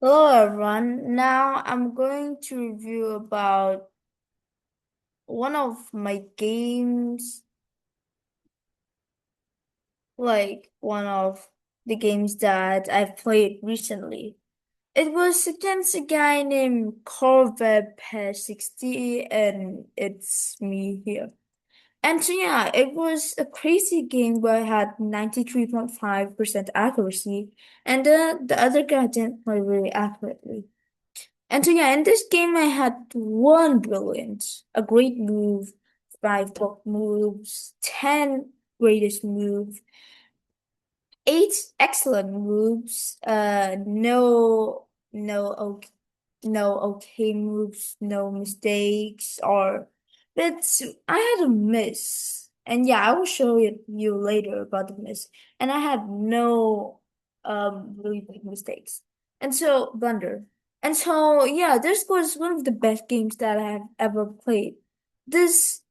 Hello everyone. Now I'm going to review about one of my games, like one of the games that I've played recently. It was against a guy named Corvette 60 and it's me here. And so yeah, it was a crazy game where I had 93.5% accuracy and the other guy didn't play really accurately. And so yeah, in this game I had one brilliant, a great move, five book moves, 10 greatest move, eight excellent moves, no okay moves, no mistakes, or but I had a miss. And yeah, I will show you later about the miss. And I had no really big mistakes. And so blunder. And so yeah, this was one of the best games that I have ever played. This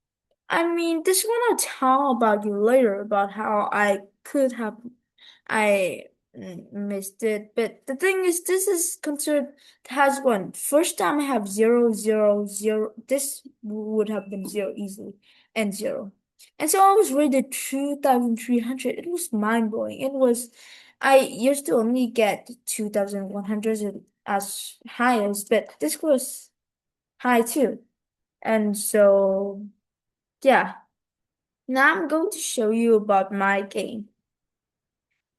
this one I'll tell about you later about how I missed it. But the thing is, this is considered has one. First time I have zero, zero, zero. This would have been zero easily and zero. And so I was rated 2,300. It was mind blowing. I used to only get 2,100 as highest, but this was high too. And so, yeah. Now I'm going to show you about my game.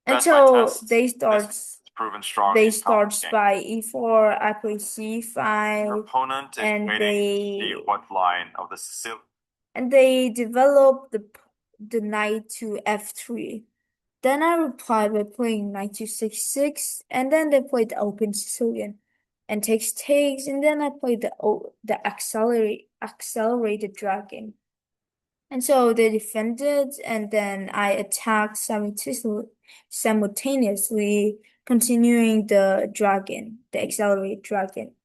And Read my so tests. This is proven strong they in top starts game. by e4, I play Your c5, opponent is and waiting to see what line of the Sicilian. they develop the knight to f3. Then I reply by playing knight to c6, and then they play the open Sicilian and takes, and then I play the accelerated dragon. And so they defended, and then I attacked simultaneously, continuing the dragon, the accelerated dragon.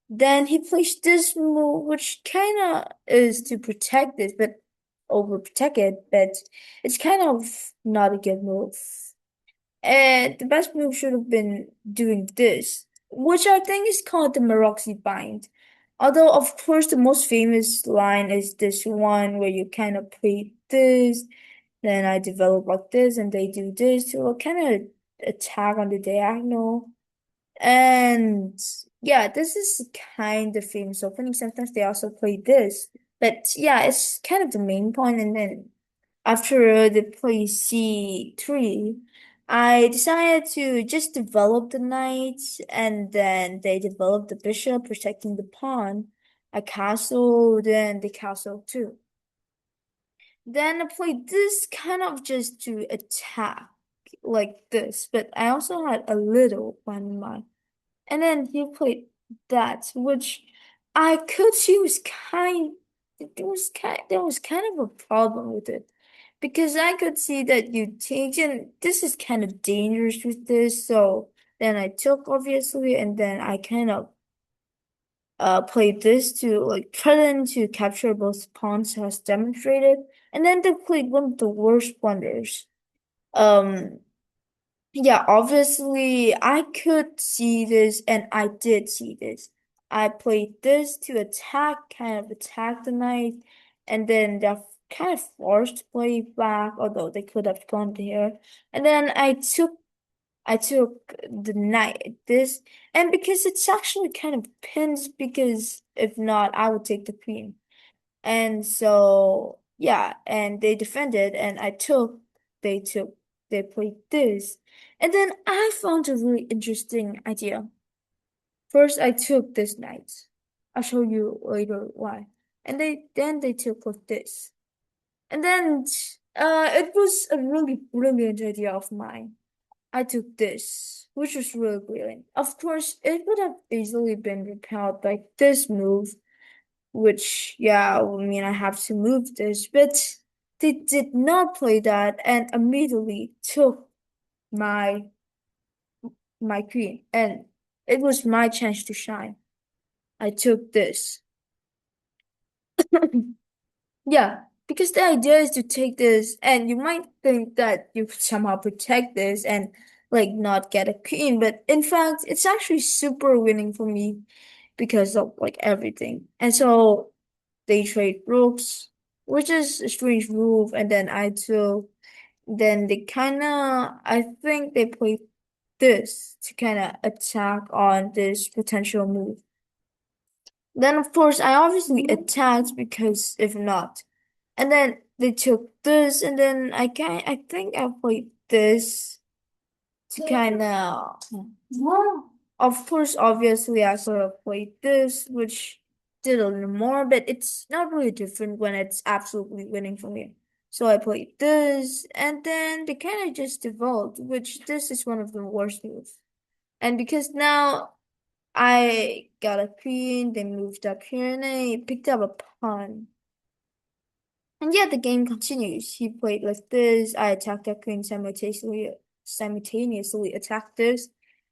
Then he plays this move, which kind of is to protect this, but overprotect it, but it's kind of not a good move. And the best move should have been doing this, which I think is called the Maroxy bind. Although, of course, the most famous line is this one where you kind of play this, then I develop like this, and they do this to kind of attack on the diagonal. And yeah, this is kind of famous opening. Sometimes they also play this. But yeah, it's kind of the main point. And then after they play C3, I decided to just develop the knight, and then they developed the bishop, protecting the pawn, a castle, then the castle too. Then I played this kind of just to attack like this, but I also had a little one in mind. And then he played that, which I could see was there was kind of a problem with it. Because I could see that you take and this is kind of dangerous with this, so then I took obviously and then I kind of played this to like threaten to capture both pawns as demonstrated, and then they played one of the worst blunders. Um yeah, obviously I could see this and I did see this. I played this to kind of attack the knight, and then they're kind of forced to play back, although they could have gone there. And then I took the knight this, and because it's actually kind of pins, because if not, I would take the queen. And so, yeah, and they defended, and they took, they played this. And then I found a really interesting idea. First, I took this knight. I'll show you later why. And then they took like this. And then, it was a really brilliant idea of mine. I took this, which was really brilliant. Of course, it would have easily been repelled by this move, which, yeah, I mean, I have to move this, but they did not play that and immediately took my my queen, and it was my chance to shine. I took this. Yeah, because the idea is to take this, and you might think that you somehow protect this, and like not get a queen, but in fact, it's actually super winning for me because of like everything. And so they trade rooks, which is a strange move, and then I took then they kinda I think they played this to kinda attack on this potential move. Then of course I obviously attacked because if not. And then they took this and then I think I played this to kinda of course obviously I sort of played this which did a little more, but it's not really different when it's absolutely winning for me. So I played this and then they kinda just devolved, which this is one of the worst moves. And because now I got a queen, they moved up here, and I picked up a pawn. And yet the game continues. He played like this. I attacked that queen simultaneously attacked this.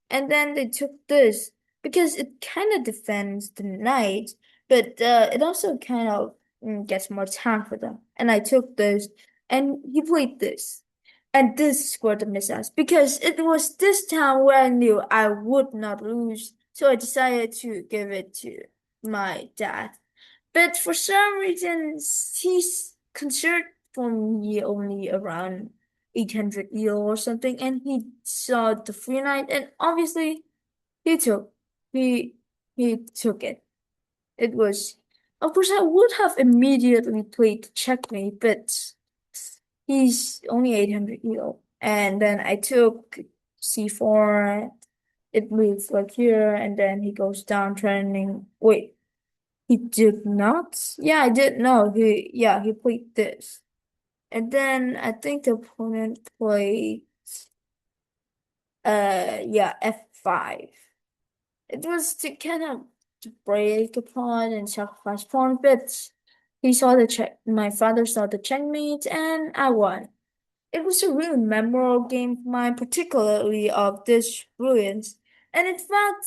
And then they took this because it kind of defends the knight, but it also kind of gets more time for them. And I took this, and he played this. And this scored the missiles because it was this time where I knew I would not lose. So I decided to give it to my dad. But for some reason, he's considered for me only around 800 euro or something, and he saw the free night, and obviously he took he he took it. It was, of course, I would have immediately played checkmate, but he's only 800 euro, and then I took c4. It moves like here, and then he goes down, trending. Wait. He did not? Yeah, I did know. He played this. And then I think the opponent played F5. It was to kind of to break a pawn and sacrifice pawn, but he saw the check my father saw the checkmate and I won. It was a really memorable game for mine, particularly of this brilliance. And in fact,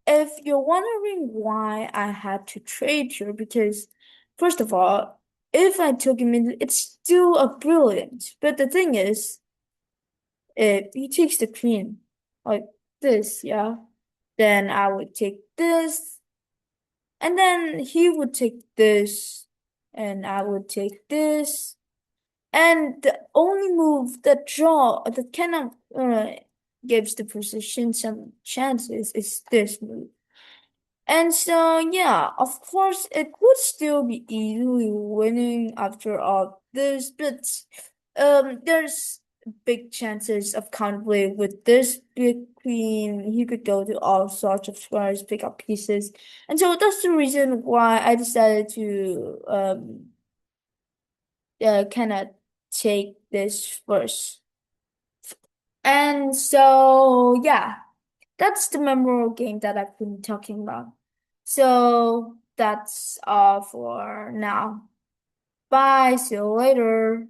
if you're wondering why I had to trade here, because first of all, if I took him in, it's still a brilliant. But the thing is, if he takes the queen like this, yeah, then I would take this, and then he would take this, and I would take this. And the only move that kind of gives the position some chances is this move. And so yeah, of course it would still be easily winning after all this, but there's big chances of counterplay with this big queen. He could go to all sorts of squares, pick up pieces. And so that's the reason why I decided to kind of take this first. And so, yeah, that's the memorable game that I've been talking about. So that's all for now. Bye, see you later.